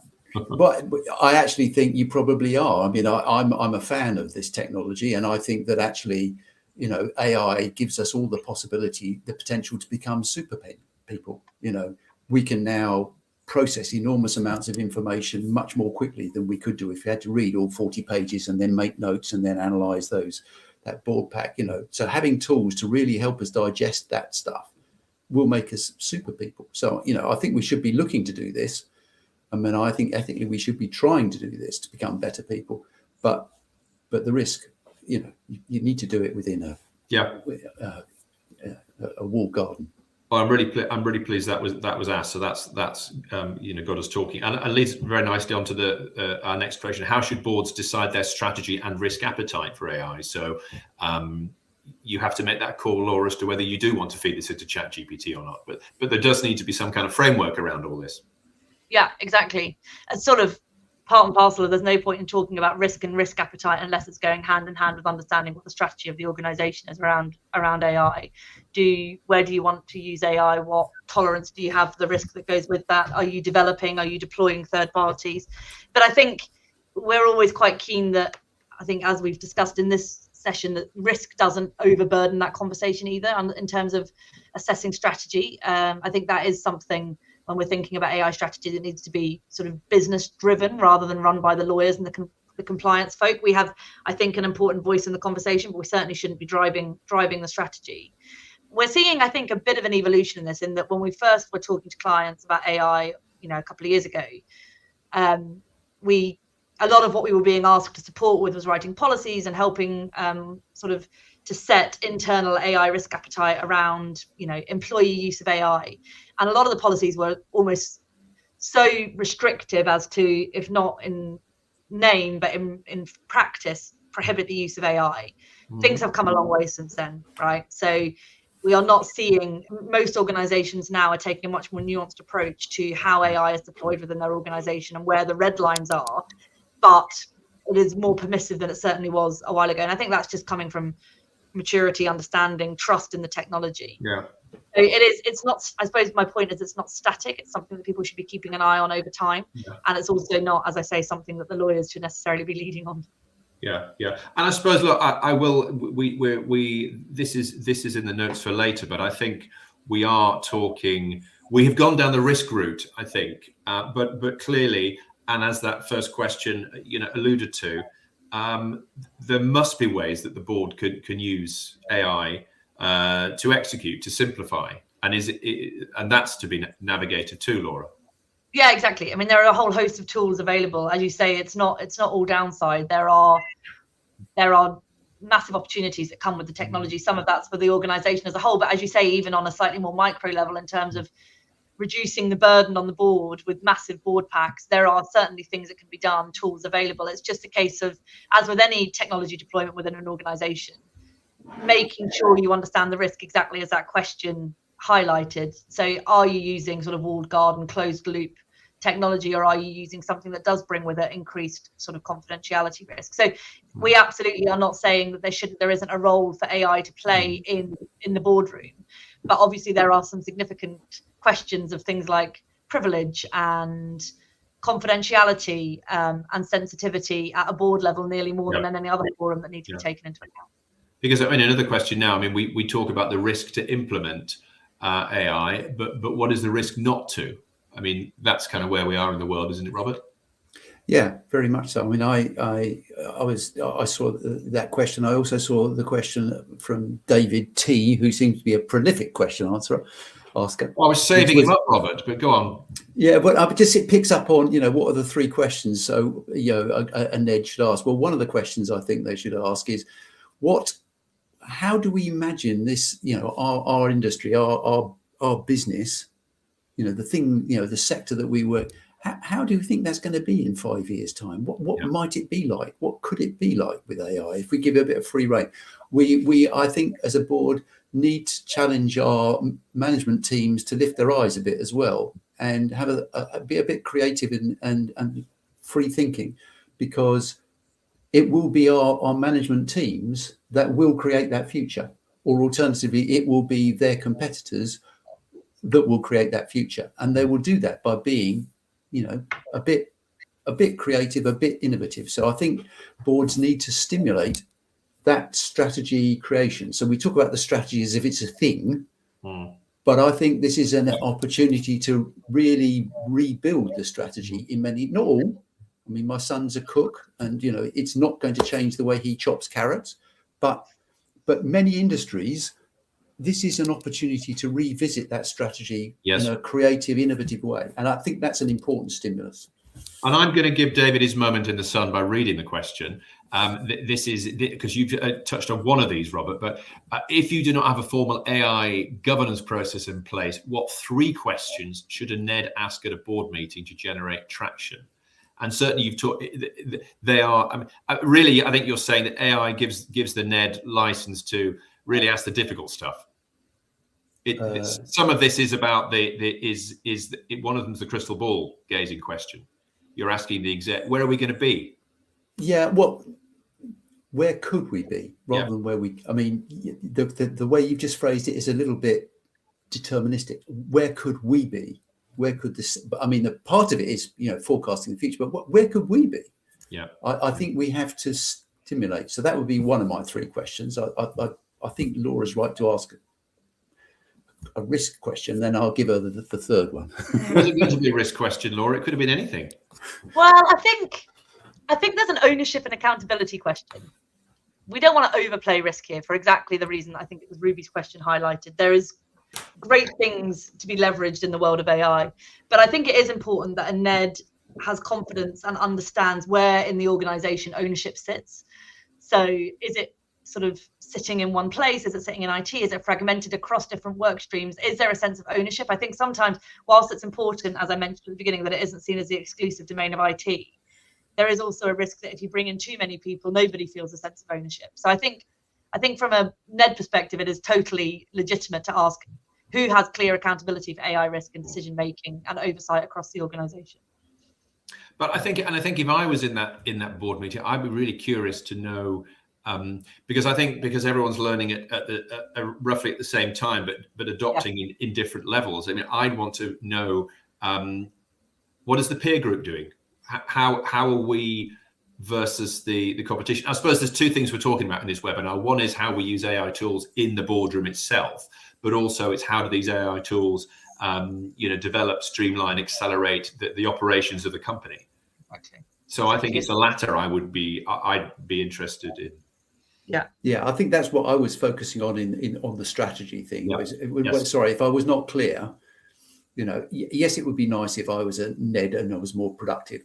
but I actually think you probably are. I mean, I'm a fan of this technology, and I think that actually, you know, AI gives us all the potential to become super people. You know, we can now process enormous amounts of information much more quickly than we could do if we had to read all 40 pages and then make notes and then analyze that board pack, you know. So having tools to really help us digest that stuff will make us super people. So, you know, I think we should be looking to do this. I mean, I think ethically we should be trying to do this to become better people, but the risk, you know, you need to do it within a walled garden. Well, I'm really pleased that was asked. So that's you know, got us talking, and leads very nicely onto the our next question: how should boards decide their strategy and risk appetite for AI? So you have to make that call, Laura, as to whether you do want to feed this into ChatGPT or not. But there does need to be some kind of framework around all this. Yeah, exactly. It's sort of part and parcel of, there's no point in talking about risk and risk appetite unless it's going hand in hand with understanding what the strategy of the organization is around AI. Where do you want to use AI? What tolerance do you have for the risk that goes with that? Are you developing? Are you deploying third parties? But I think we're always quite keen that, I think as we've discussed in this session, that risk doesn't overburden that conversation either in terms of assessing strategy. I think that is something, when we're thinking about AI strategy, that needs to be sort of business driven rather than run by the lawyers and the compliance folk. We have, I think, an important voice in the conversation, but we certainly shouldn't be driving the strategy. We're seeing, I think, a bit of an evolution in this, in that when we first were talking to clients about AI, you know, a couple of years ago, a lot of what we were being asked to support with was writing policies and helping sort of to set internal AI risk appetite around, you know, employee use of AI. And a lot of the policies were almost so restrictive as to, if not in name, but in practice, prohibit the use of AI. Things have come a long way since then, right? So we are not seeing, most organizations now are taking a much more nuanced approach to how AI is deployed within their organization and where the red lines are, but it is more permissive than it certainly was a while ago. And I think that's just coming from maturity, understanding, trust in the technology. Yeah. So it's not, I suppose my point is, it's not static. It's something that people should be keeping an eye on over time. Yeah. And it's also not, as I say, something that the lawyers should necessarily be leading on. Yeah, yeah. And I suppose, look, I will, this is in the notes for later, but I think we are talking, we have gone down the risk route, I think, but clearly, and as that first question, you know, alluded to, there must be ways that the board can use AI to execute, to simplify, and and that's to be navigated too, Laura. Yeah, exactly. I mean, there are a whole host of tools available. As you say, it's not all downside. There are massive opportunities that come with the technology. Some of that's for the organization as a whole, but as you say, even on a slightly more micro level, in terms of reducing the burden on the board with massive board packs, there are certainly things that can be done, tools available. It's just a case of, as with any technology deployment within an organization, making sure you understand the risk, exactly as that question highlighted. So are you using sort of walled garden, closed loop technology, or are you using something that does bring with it increased sort of confidentiality risk? So we absolutely are not saying that there isn't a role for AI to play in the boardroom, but obviously there are some significant questions of things like privilege and confidentiality and sensitivity at a board level, nearly more than any other forum, that need to be taken into account. Because I mean, another question now, I mean, we talk about the risk to implement AI, but what is the risk not to? I mean, that's kind of where we are in the world, isn't it, Robert? Yeah, very much so. I mean, I saw that question. I also saw the question from David T, who seems to be a prolific question asker. Well, I was saving him up, Robert, but go on. Yeah, but it picks up on, you know, what are the three questions? So, you know, a Ned should ask. Well, one of the questions I think they should ask is, how do we imagine this, you know, our industry, our business, you know, the thing, you know, the sector that we work, how do you think that's going to be in 5 years' time? What might it be like? What could it be like with AI if we give it a bit of free rein? We I think as a board need to challenge our management teams to lift their eyes a bit as well, and have be a bit creative and free thinking, because it will be our management teams that will create that future, or alternatively, it will be their competitors that will create that future, and they will do that by being, you know, a bit a bit creative, a bit innovative. So I think boards need to stimulate that strategy creation. So we talk about the strategy as if it's a thing, but I think this is an opportunity to really rebuild the strategy in many, not all. I mean, my son's a cook, and it's not going to change the way he chops carrots, but many industries, this is an opportunity to revisit that strategy in a creative, innovative way. And I think that's an important stimulus. And I'm going to give David his moment in the sun by reading the question. This is because you've touched on one of these, Robert, but if you do not have a formal AI governance process in place, what 3 questions should a NED ask at a board meeting to generate traction? And certainly you've talked, they are, I mean, really, I think you're saying that AI gives the NED license to really ask the difficult stuff. Some of this is about one of them is the crystal ball gazing question. You're asking the exec, where are we going to be? Yeah, well, where could we be rather than where we? I mean, the way you've just phrased it is a little bit deterministic. Where could we be? Where could this? But I mean, the part of it is forecasting the future. But where could we be? Yeah, I think we have to stimulate. So that would be one of my 3 questions. I think Laura's right to ask a risk question, then I'll give her the 3rd one. Was it going to be a risk question, Laura? It could have been anything. Well, I think there's an ownership and accountability question. We don't want to overplay risk here for exactly the reason I think it was Ruby's question highlighted. There is great things to be leveraged in the world of AI, but I think it is important that a NED has confidence and understands where in the organization ownership sits. So is it sort of sitting in one place? Is it sitting in IT? Is it fragmented across different work streams? Is there a sense of ownership? I think sometimes, whilst it's important, as I mentioned at the beginning, that it isn't seen as the exclusive domain of IT, there is also a risk that if you bring in too many people, nobody feels a sense of ownership. So I think from a NED perspective, it is totally legitimate to ask who has clear accountability for AI risk and decision making and oversight across the organization. But I think if I was in that board meeting, I'd be really curious to know, because everyone's learning at roughly at the same time, but adopting in different levels. I mean, I'd want to know what is the peer group doing? How are we versus the competition? I suppose there's 2 things we're talking about in this webinar. One is how we use AI tools in the boardroom itself, but also it's how do these AI tools develop, streamline, accelerate the operations of the company. Exactly. So I think it's the latter I'd be interested in. Yeah, I think that's what I was focusing on on the strategy thing. Yeah. Sorry, if I was not clear, yes, it would be nice if I was a NED and I was more productive.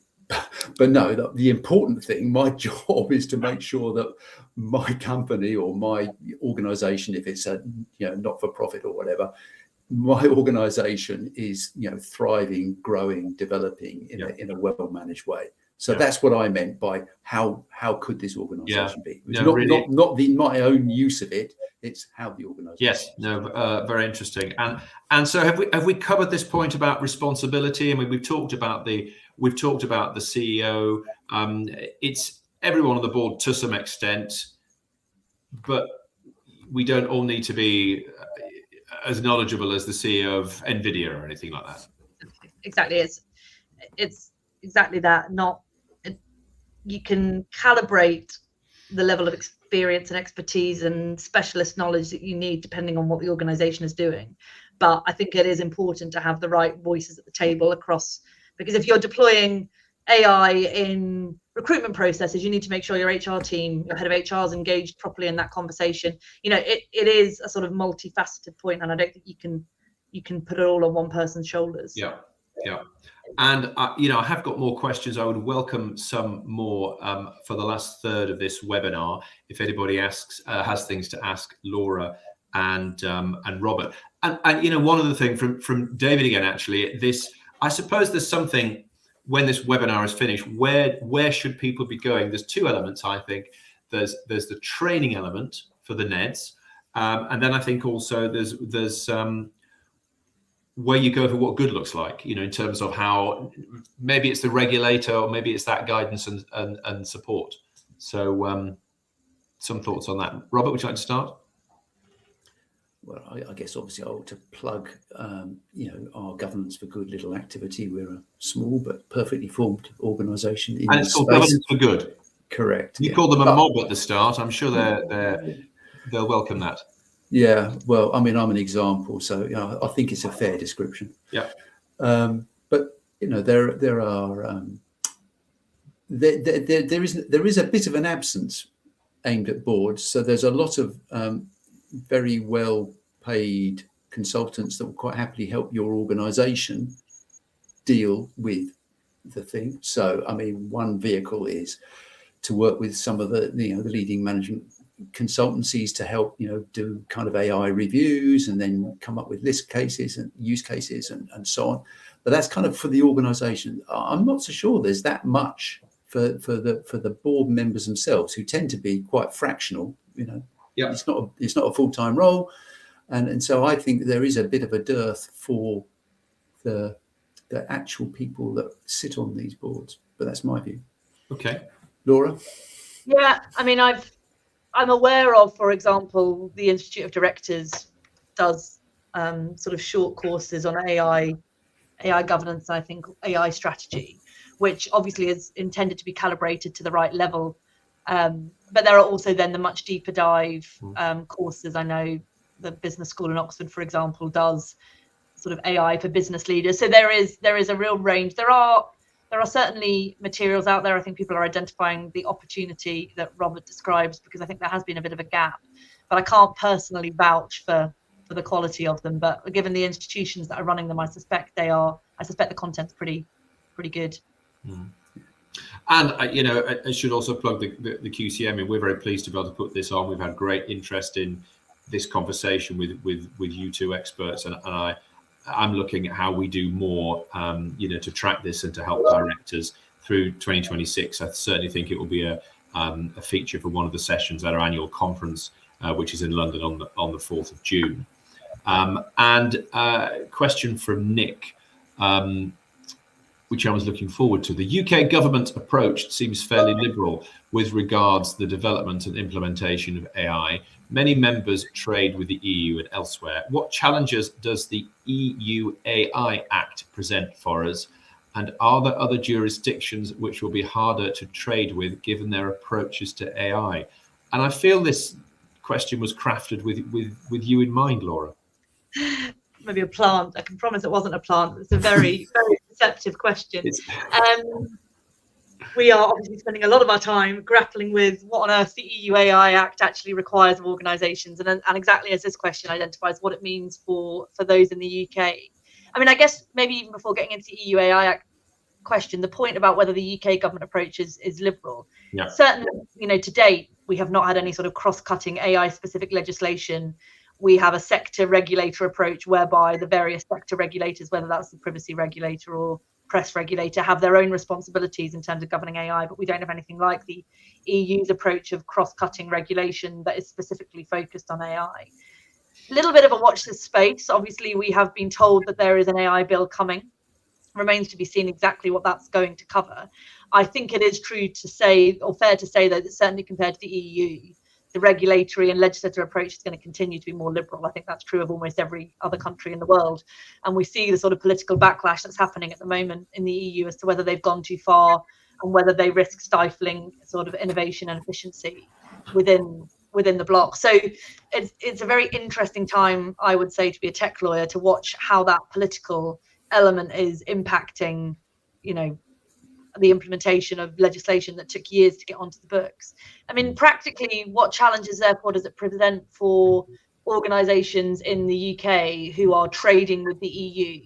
But no, the important thing, my job is to make sure that my company or my organization, if it's a not-for-profit or whatever, my organization is thriving, growing, developing in a well-managed way. So that's what I meant by how could this organization be? It's not my own use of it. It's how the organization. Yes, no, very interesting. And so have we covered this point about responsibility? I mean, we've talked about the CEO. It's everyone on the board to some extent, but we don't all need to be as knowledgeable as the CEO of NVIDIA or anything like that. Exactly, it's exactly that. You can calibrate the level of experience and expertise and specialist knowledge that you need depending on what the organization is doing. But I think it is important to have the right voices at the table across, because if you're deploying AI in recruitment processes, you need to make sure your HR team, your head of HR is engaged properly in that conversation. It is a sort of multifaceted point, and I don't think you can put it all on one person's shoulders. Yeah. And I have got more questions. I would welcome some more for the last third of this webinar. If anybody has things to ask Laura and Robert, and one other thing from David again, actually, I suppose there's something when this webinar is finished. Where should people be going? There's 2 elements. I think there's the training element for the NEDs, and then I think also there's where you go for what good looks like, in terms of how maybe it's the regulator or maybe it's that guidance and support. So some thoughts on that. Robert, would you like to start? well, I guess obviously I ought to plug, our Governance for Good little activity. We're a small but perfectly formed organisation in And this it's called space. Governance for Good. Correct. You yeah. called them a But- mob at the start. I'm sure they'll welcome that. Yeah, well, I mean, I'm an example, so I think it's a fair description. Yeah. But there are there is a bit of an absence aimed at boards. So there's a lot of very well paid consultants that will quite happily help your organisation deal with the thing. So I mean, one vehicle is to work with some of the leading management consultancies to help do kind of AI reviews and then come up with list cases and use cases and so on. But that's kind of for the organisation. I'm not so sure there's that much for the board members themselves, who tend to be quite fractional. Yeah. It's not a full-time role, and so I think there is a bit of a dearth for the actual people that sit on these boards. But that's my view. Okay. Laura? Yeah, I mean, I'm aware of, for example, the Institute of Directors does sort of short courses on AI governance, I think AI strategy, which obviously is intended to be calibrated to the right level. But there are also then the much deeper dive courses. I know the business school in Oxford, for example, does sort of AI for business leaders. So there is a real range. There are certainly materials out there. I think people are identifying the opportunity that Robert describes, because I think there has been a bit of a gap. But I can't personally vouch for the quality of them. But given the institutions that are running them, I suspect the content's pretty good. Mm. And I should also plug the QCM. I mean, we're very pleased to be able to put this on. We've had great interest in this conversation with you two experts, and I'm looking at how we do more, to track this and to help directors through 2026. I certainly think it will be a feature for one of the sessions at our annual conference, which is in London on the 4th of June. And question from Nick, which I was looking forward to. The UK government approach seems fairly liberal with regards to the development and implementation of AI. Many members trade with the EU and elsewhere. What challenges does the EU AI Act present for us? And are there other jurisdictions which will be harder to trade with given their approaches to AI? And I feel this question was crafted with you in mind, Laura. Maybe a plant. I can promise it wasn't a plant. It's a very, very perceptive question. We are obviously spending a lot of our time grappling with what on earth the EU AI Act actually requires of organisations, and exactly as this question identifies, what it means for those in the UK. I mean, I guess maybe even before getting into the EU AI Act question, the point about whether the UK government approach is liberal. Yeah. Certainly, to date, we have not had any sort of cross-cutting AI-specific legislation. We have a sector regulator approach whereby the various sector regulators, whether that's the privacy regulator or press regulator, have their own responsibilities in terms of governing AI, but we don't have anything like the EU's approach of cross-cutting regulation that is specifically focused on AI. A little bit of a watch this space. Obviously, we have been told that there is an AI bill coming. Remains to be seen exactly what that's going to cover. I think it is true to say, or fair to say, that certainly compared to the EU, the regulatory and legislative approach is going to continue to be more liberal. I think that's true of almost every other country in the world. And we see the sort of political backlash that's happening at the moment in the EU as to whether they've gone too far and whether they risk stifling sort of innovation and efficiency within the bloc. So it's a very interesting time, I would say, to be a tech lawyer, to watch how that political element is impacting, the implementation of legislation that took years to get onto the books. I mean, practically, what challenges, therefore, does it present for organisations in the UK who are trading with the EU?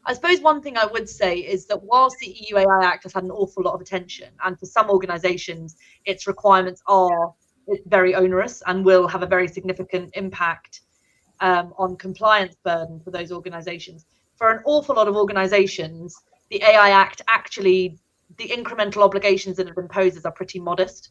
I suppose one thing I would say is that whilst the EU AI Act has had an awful lot of attention, and for some organisations, its requirements are very onerous and will have a very significant impact on compliance burden for those organisations. For an awful lot of organisations, the AI Act actually, the incremental obligations that it imposes are pretty modest.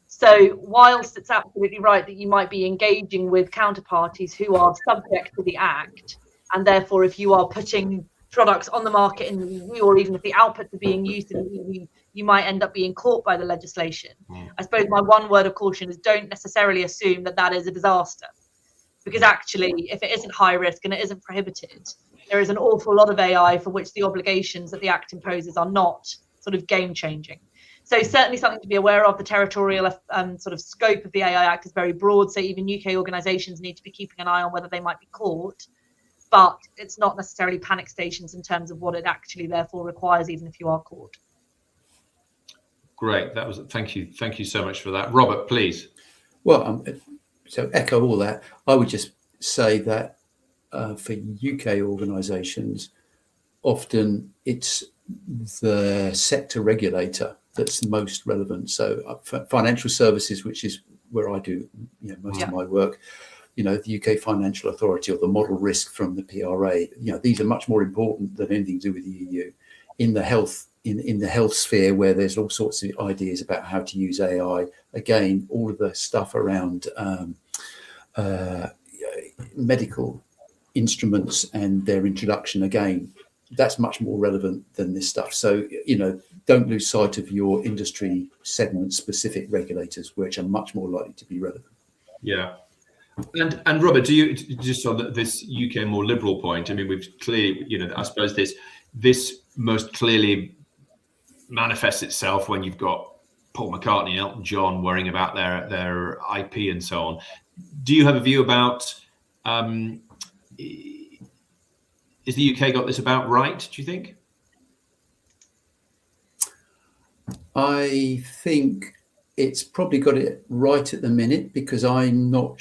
So whilst it's absolutely right that you might be engaging with counterparties who are subject to the Act, and therefore if you are putting products on the market in the EU, or even if the outputs are being used in the EU, you might end up being caught by the legislation. I suppose my one word of caution is don't necessarily assume that that is a disaster, because actually, if it isn't high risk and it isn't prohibited, there is an awful lot of AI for which the obligations that the Act imposes are not sort of game changing. So certainly something to be aware of. The territorial sort of scope of the AI Act is very broad. So even UK organisations need to be keeping an eye on whether they might be caught. But it's not necessarily panic stations in terms of what it actually therefore requires, even if you are caught. Great. Thank you so much for that. Robert, please. Well, so echo all that. I would just say that for UK organisations, often it's the sector regulator that's most relevant. So financial services, which is where I do most of my work, the UK Financial Authority or the model risk from the PRA, these are much more important than anything to do with the EU. In the health sphere, where there's all sorts of ideas about how to use AI, again, all of the stuff around medical instruments and their introduction, again, that's much more relevant than this stuff. So, don't lose sight of your industry segment specific regulators, which are much more likely to be relevant. Yeah. And Robert, do you, just on this UK more liberal point, I mean, we've clearly, I suppose this most clearly manifests itself when you've got Paul McCartney and Elton John worrying about their IP and so on. Do you have a view about, is the UK got this about right, do you think? I think it's probably got it right at the minute, because I'm not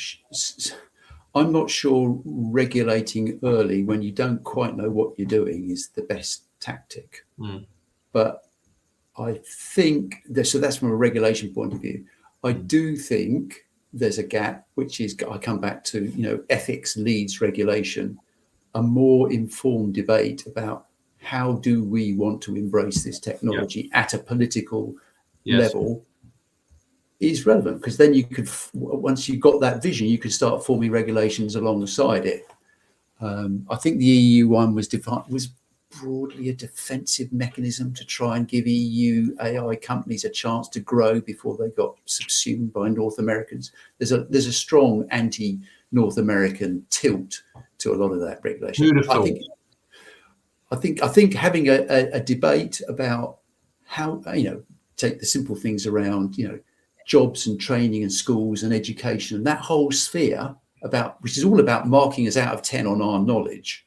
sure regulating early when you don't quite know what you're doing is the best tactic. But I think so that's from a regulation point of view. I do think there's a gap, which is, I come back to, ethics leads regulation, a more informed debate about how do we want to embrace this technology at a political level is relevant, because then you could, once you've got that vision, you could start forming regulations alongside it. I think the EU one was broadly a defensive mechanism to try and give EU AI companies a chance to grow before they got subsumed by North Americans. There's a strong anti-North American tilt to a lot of that regulation. Beautiful. I think having a debate about how, take the simple things around, jobs and training and schools and education, and that whole sphere which is all about marking us out of 10 on our knowledge.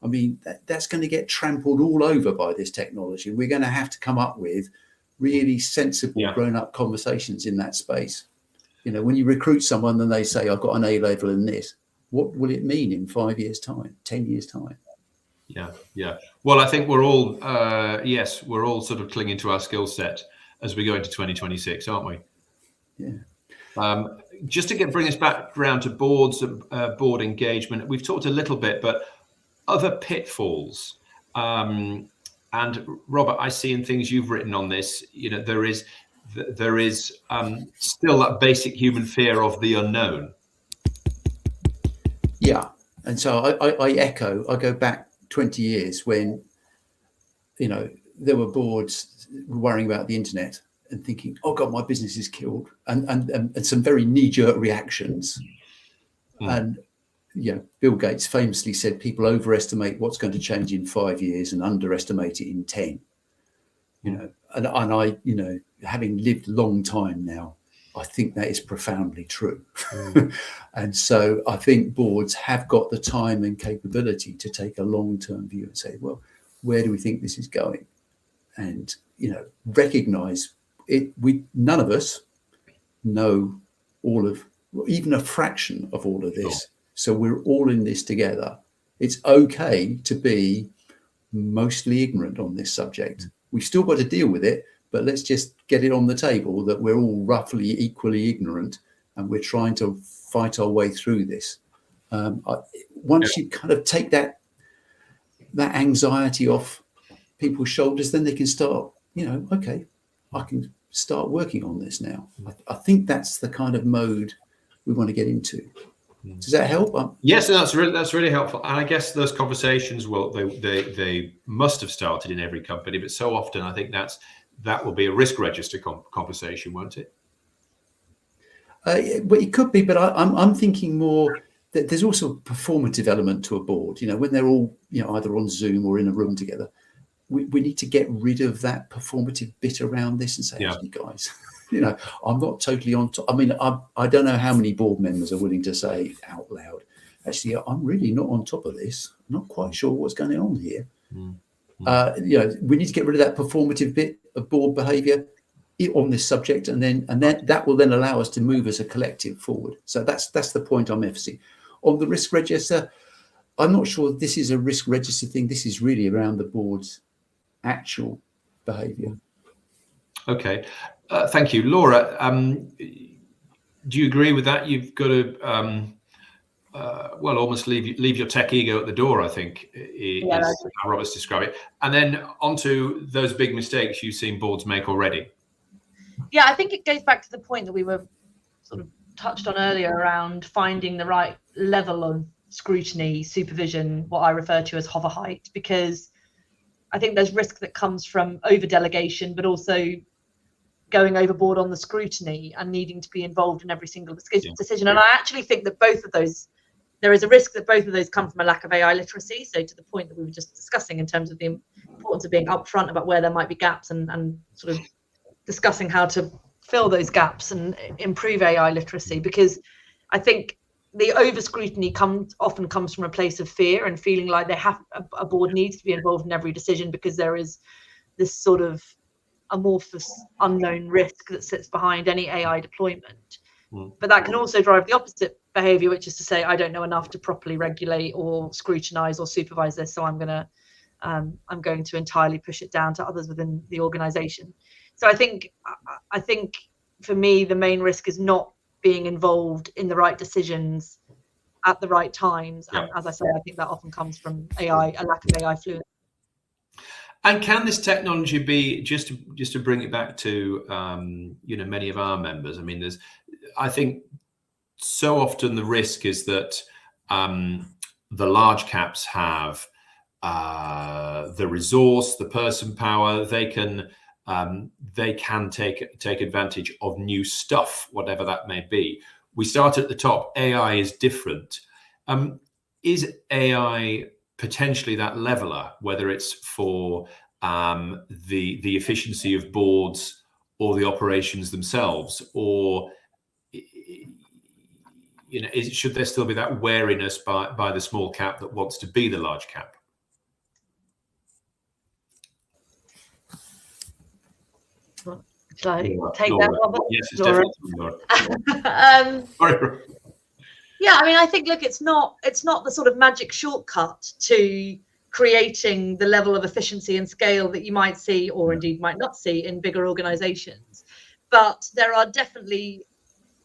I mean, that's going to get trampled all over by this technology. We're going to have to come up with really sensible, grown-up conversations in that space. When you recruit someone and they say, I've got an A level in this, what will it mean in 5 years' time, 10 years' time? Yeah. Well, I think we're all, we're all sort of clinging to our skill set as we go into 2026, aren't we? Yeah. Just to bring us back around to boards, board engagement, we've talked a little bit, but other pitfalls. And Robert, I see in things you've written on this, there is still that basic human fear of the unknown. Yeah. And so I go back 20 years when, there were boards worrying about the internet and thinking, oh God, my business is killed. And some very knee-jerk reactions. And, Bill Gates famously said people overestimate what's going to change in 5 years and underestimate it in 10. And I, having lived a long time now, I think that is profoundly true. And so I think boards have got the time and capability to take a long-term view and say, well, where do we think this is going? And, recognize it. None of us know even a fraction of all of this. So we're all in this together. It's okay to be mostly ignorant on this subject. We've still got to deal with it, but let's just get it on the table that we're all roughly equally ignorant and we're trying to fight our way through this. Once you kind of take that anxiety off people's shoulders, then they can start, okay, I can start working on this now. I think that's the kind of mode we want to get into. Does that help? Yes, that's really helpful. And I guess those conversations, they must have started in every company, but so often I think that will be a risk register conversation, won't it? Well, it could be, but I'm thinking more there's also a performative element to a board. You know, when they're all, you know, either on Zoom or in a room together, we need to get rid of that performative bit around this and say, actually, guys, you know, I'm not totally on top. I mean, I don't know how many board members are willing to say out loud, actually, I'm really not on top of this. I'm not quite sure what's going on here. You know, we need to get rid of that performative bit of board behaviour on this subject, and then that will then allow us to move as a collective forward. So that's the point I'm emphasizing. On the risk register, I'm not sure this is a risk register thing. This is really around the board's actual behaviour. Okay, thank you, Laura. Do you agree with that? You've got to well, almost leave your tech ego at the door, I think, is how Robert's described it. And then onto those big mistakes you've seen boards make already. Yeah, I think it goes back to the point that we were sort of touched on earlier around finding the right level of scrutiny, supervision, what I refer to as hover height, because I think there's risk that comes from over delegation, but also going overboard on the scrutiny and needing to be involved in every single decision. And I actually think that both of those, there is a risk that both of those come from a lack of AI literacy. So to the point that we were just discussing in terms of the importance of being upfront about where there might be gaps and sort of discussing how to fill those gaps and improve AI literacy, because I think the over scrutiny often comes from a place of fear and feeling like a board needs to be involved in every decision because there is this sort of amorphous unknown risk that sits behind any AI deployment. But that can also drive the opposite behavior, which is to say, I don't know enough to properly regulate or scrutinize or supervise this, so I'm going to entirely push it down to others within the organization. So I think for me, the main risk is not being involved in the right decisions at the right times. And as I said, I think that often comes from a lack of AI fluency. And can this technology be, just to bring it back to many of our members? I mean, I think so often the risk is that the large caps have the resource, the person power. They can take advantage of new stuff, whatever that may be. We start at the top. AI is different. Is AI potentially that leveler, whether it's for the efficiency of boards or the operations themselves, or should there still be that wariness by the small cap that wants to be the large cap? Should I take that, Robert? Yes, it's definitely Laura. Yeah, I mean, I think, look, it's not the sort of magic shortcut to creating the level of efficiency and scale that you might see, or indeed might not see, in bigger organizations. But there are definitely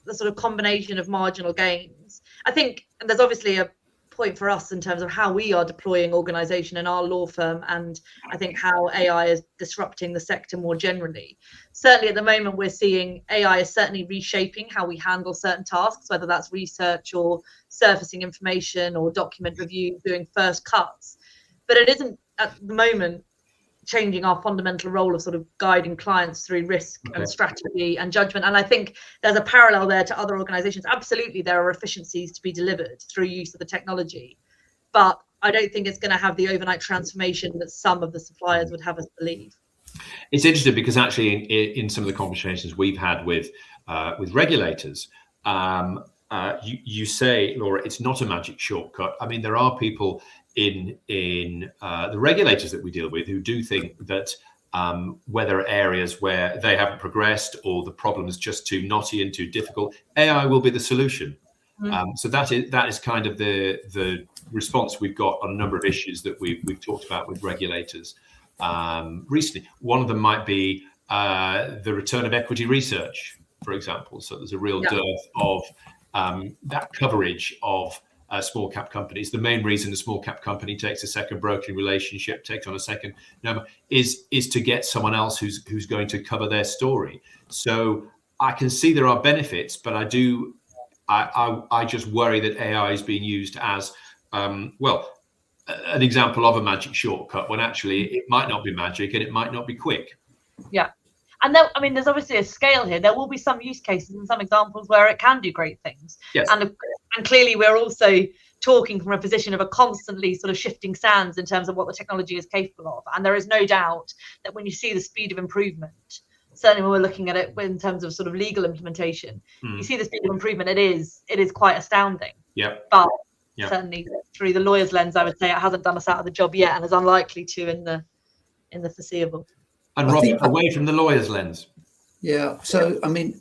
the sort of combination of marginal gains. I think, and there's obviously a point for us in terms of how we are deploying organization in our law firm, and I think how AI is disrupting the sector more generally. Certainly at the moment, we're seeing AI is certainly reshaping how we handle certain tasks, whether that's research or surfacing information or document review, doing first cuts. But it isn't at the moment changing our fundamental role of sort of guiding clients through risk and strategy and judgment. And I think there's a parallel there to other organizations. Absolutely, there are efficiencies to be delivered through use of the technology, but I don't think it's going to have the overnight transformation that some of the suppliers would have us believe. It's interesting because actually in some of the conversations we've had with regulators, you say, Laura, it's not a magic shortcut. I mean, there are people in the regulators that we deal with who do think that whether areas where they haven't progressed or the problem is just too knotty and too difficult, AI will be the solution. So that is kind of the response we've got on a number of issues that we've talked about with regulators recently. One of them might be the return of equity research, for example. So there's a real dearth of that coverage of small cap companies. The main reason a small cap company takes a second brokering relationship, takes on a second number, is to get someone else who's going to cover their story. So I can see there are benefits, but I just worry that AI is being used as an example of a magic shortcut when actually it might not be magic and it might not be quick. Yeah. And there, I mean, there's obviously a scale here. There will be some use cases and some examples where it can do great things. Yes. And clearly we're also talking from a position of a constantly sort of shifting sands in terms of what the technology is capable of. And there is no doubt that when you see the speed of improvement, certainly when we're looking at it in terms of sort of legal implementation, you see the speed of improvement, it is quite astounding. Yeah. But certainly through the lawyer's lens, I would say it hasn't done us out of the job yet, and is unlikely to in the foreseeable. And Robert, away from the lawyer's lens. Yeah. So, I mean,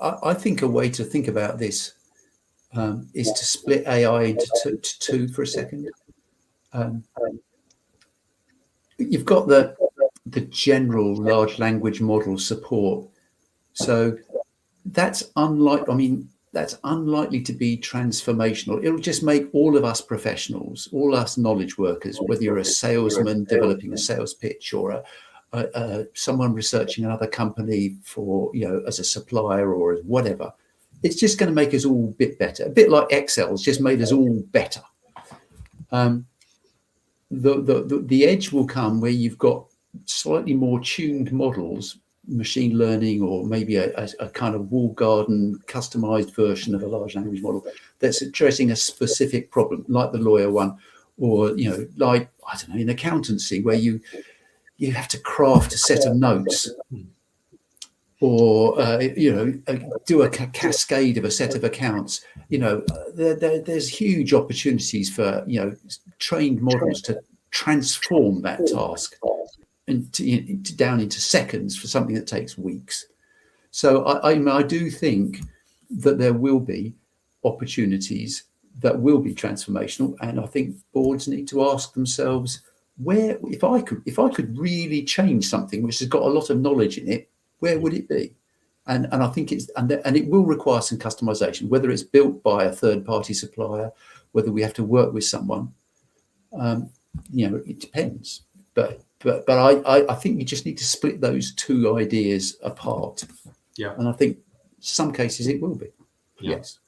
I think a way to think about this is to split AI into two for a second. You've got the general large language model support. So that's unlikely to be transformational. It'll just make all of us professionals, all us knowledge workers, whether you're a salesman developing a sales pitch or someone researching another company for, as a supplier or as whatever, it's just going to make us all a bit better. A bit like Excel's just made us all better. The edge will come where you've got slightly more tuned models, machine learning, or maybe a kind of walled garden customized version of a large language model that's addressing a specific problem, like the lawyer one, or like, I don't know, in accountancy, where you have to craft a set of notes, or do a cascade of a set of accounts. There's huge opportunities for trained models to transform that task down into seconds for something that takes weeks. So I do think that there will be opportunities that will be transformational, and I think boards need to ask themselves, where, if I could really change something which has got a lot of knowledge in it, where would it be? And I think it will require some customization, whether it's built by a third-party supplier, whether we have to work with someone. It depends. But I think you just need to split those two ideas apart. Yeah. And I think some cases it will be. Yeah. Yes.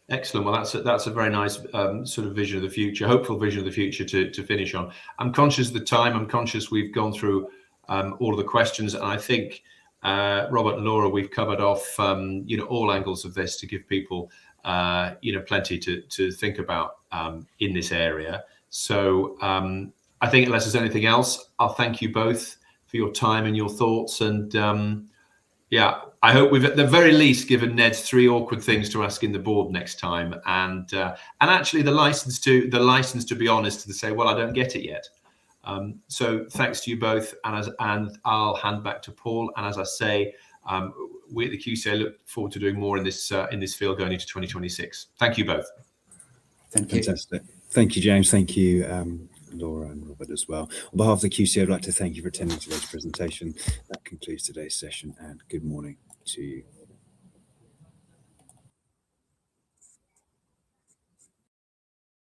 Excellent. Well, that's a very nice sort of vision of the future, hopeful vision of the future to finish on. I'm conscious of the time. I'm conscious we've gone through all of the questions, and I think Robert and Laura, we've covered off all angles of this to give people plenty to think about in this area. So I think unless there's anything else, I'll thank you both for your time and your thoughts. And I hope we've at the very least given Ned 3 awkward things to ask in the board next time, and actually the license to be honest, to say, well, I don't get it yet. So thanks to you both, and I'll hand back to Paul. And as I say, we at the QCA look forward to doing more in this field going into 2026. Thank you both. Thank you. Fantastic. Thank you, James. Thank you, Laura and Robert as well. On behalf of the QCA, I'd like to thank you for attending today's presentation. That concludes today's session, and good morning to you.